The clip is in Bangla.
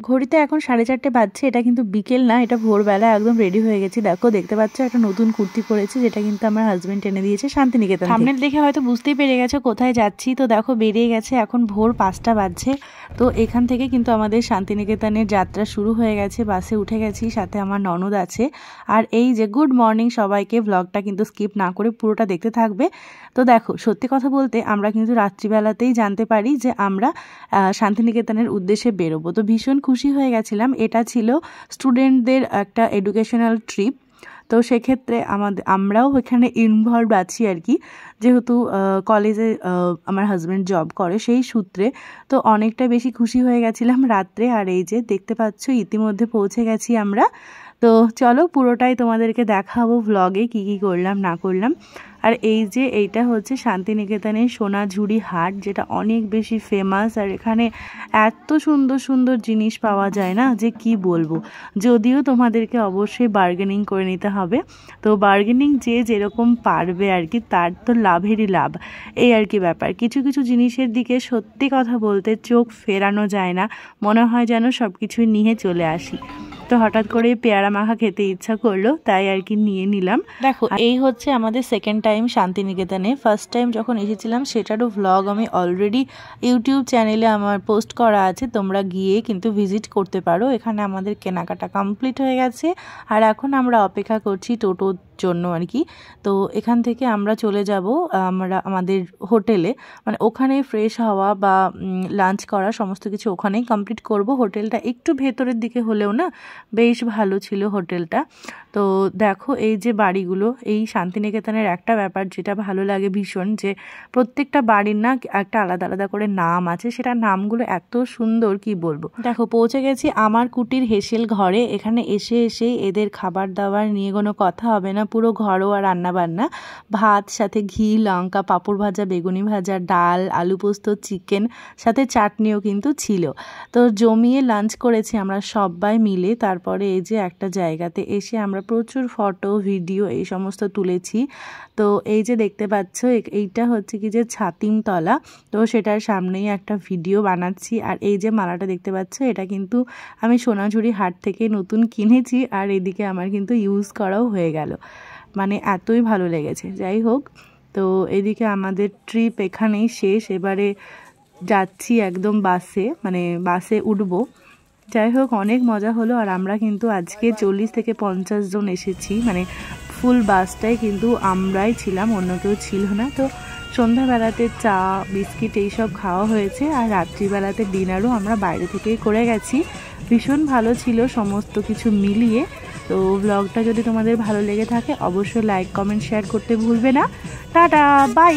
ঘড়িতে এখন 4:30 বাজছে। এটা কিন্তু বিকেল না, এটা ভোরবেলা। একদম রেডি হয়ে গেছি। দেখো, দেখতে পাচ্ছ একটা নতুন কুর্তি পরেছি, যেটা কিন্তু আমার হাজবেন্ড এনে দিয়েছে শান্তিনিকেতন। থাম্বনেল দেখে হয়তো বুঝতেই পেরে গেছো কোথায় যাচ্ছি। তো দেখো, বেরিয়ে গেছে, এখন ভোর 5টা বাজছে। তো এখান থেকে কিন্তু আমাদের শান্তিনিকেতনের যাত্রা শুরু হয়ে গেছে। বাসে উঠে গেছি, সাথে আমার ননদ আছে। আর এই যে গুড মর্নিং সবাইকে, ব্লগটা কিন্তু স্কিপ না করে পুরোটা দেখতে থাকবে। তো দেখো, সত্যি কথা বলতে আমরা কিন্তু রাত্রিবেলাতেই জানতে পারি যে আমরা শান্তিনিকেতনের উদ্দেশ্যে বেরোবো। তো ভীষণ খুশি হয়ে গেছিলাম। এটা ছিল স্টুডেন্টদের একটা এডুকেশনাল ট্রিপ। তো সেক্ষেত্রে আমরাও এখানে ইনভলভ আছি আর কি, যেহেতু কলেজে আমার হাজব্যান্ড জব করে সেই সূত্রে। তো অনেকটা বেশি খুশি হয়ে গেছিলাম রাত্রে। আর এই যে দেখতে পাচ্ছ ইতিমধ্যে পৌঁছে গেছি আমরা। তো চলো পুরোটাই তোমাদেরকে দেখাবো ভ্লগে, কি কি করলাম না করলাম। আর এই যে এইটা হচ্ছে শান্তিনিকেতনের সোনাঝুরি হাট, যেটা অনেক বেশি ফেমাস। আর এখানে এত সুন্দর সুন্দর জিনিস পাওয়া যায় না যে কি বলবো। যদিও তোমাদেরকে অবশ্যই বার্গেনিং করে নিতে হবে। তো বার্গেনিং যে যেরকম পারবে আর কি, তার তো লাভেরই লাভ, এই আর কি ব্যাপার। কিছু কিছু জিনিসের দিকে সত্যি কথা বলতে চোখ ফেরানো যায় না, মনে হয় যেন সব কিছুই নিয়ে চলে আসি। তো হঠাৎ করে পেয়ারা মাখা খেতে ইচ্ছা করলো, তাই আর কি নিয়ে নিলাম। দেখো, এই হচ্ছে আমাদের সেকেন্ড টাইম শান্তিনিকেতনে। ফার্স্ট টাইম যখন এসেছিলাম সেটারও ভ্লগ আমি অলরেডি ইউটিউব চ্যানেলে আমার পোস্ট করা আছে, তোমরা গিয়ে কিন্তু ভিজিট করতে পারো। এখানে আমাদের কেনাকাটা কমপ্লিট হয়ে গেছে, আর এখন আমরা অপেক্ষা করছি টোটোর জন্য আর কি। তো এখান থেকে আমরা চলে যাব আমরা আমাদের হোটেলে, মানে ওখানে ফ্রেশ হওয়া বা লাঞ্চ করা সমস্ত কিছু ওখানেই কমপ্লিট করব। হোটেলটা একটু ভেতরের দিকে হলেও না বেশ ভালো ছিল হোটেলটা। তো দেখো, এই যে বাড়িগুলো, এই শান্তিনিকেতনের একটা ব্যাপার যেটা ভালো লাগে ভীষণ, যে প্রত্যেকটা বাড়ির না একটা আলাদা আলাদা করে নাম আছে। সেটা নামগুলো এত সুন্দর কি বলবো। দেখো, পৌঁছে গেছি আমার কুটির হেসেল ঘরে। এখানে এসে এদের খাবার দাবার নিয়ে কোনো কথা হবে না, পুরো ঘরোয়া রান্না বান্না। ভাত, সাথে ঘি, লঙ্কা, পাঁপড় ভাজা, বেগুনি ভাজা, ডাল, আলু পোস্ত, চিকেন, সাথে চাটনিও কিন্তু ছিল। তো জমিয়ে লাঞ্চ করেছি আমরা সবাই মিলে। তারপরে এই যে একটা জায়গাতে এসে আমরা প্রচুর ফটো ভিডিও এই সমস্ত তুলেছি। তো এই যে দেখতে পাচ্ছ, এইটা হচ্ছে কি যে ছাতিমতলা। তো সেটার সামনেই একটা ভিডিও বানাচ্ছি। আর এই যে মালাটা দেখতে পাচ্ছ, এটা কিন্তু আমি সোনাঝুরি হাট থেকে নতুন কিনেছি। আর এদিকে আমার কিন্তু ইউজ করাও হয়ে গেল, মানে এতই ভালো লেগেছে। যাই হোক, তো এদিকে আমাদের ট্রিপ এখানেই শেষ। এবারে যাচ্ছি একদম বাসে, মানে বাসে উঠবো। যাই হোক, অনেক মজা হলো। আর আমরা কিন্তু আজকে 40 থেকে 50 জন এসেছি, মানে ফুল বাসটাই কিন্তু আমরাই ছিলাম, অন্য কেউ ছিল না। তো সন্ধ্যাবেলাতে চা বিস্কিট এইসব খাওয়া হয়েছে, আর রাত্রিবেলাতে ডিনারও আমরা বাইরে থেকেই করে গেছি। ভীষণ ভালো ছিল সমস্ত কিছু মিলিয়ে। তো ব্লগটা যদি তোমাদের ভালো লেগে থাকে অবশ্যই লাইক কমেন্ট শেয়ার করতে ভুলবে না। Tata, by.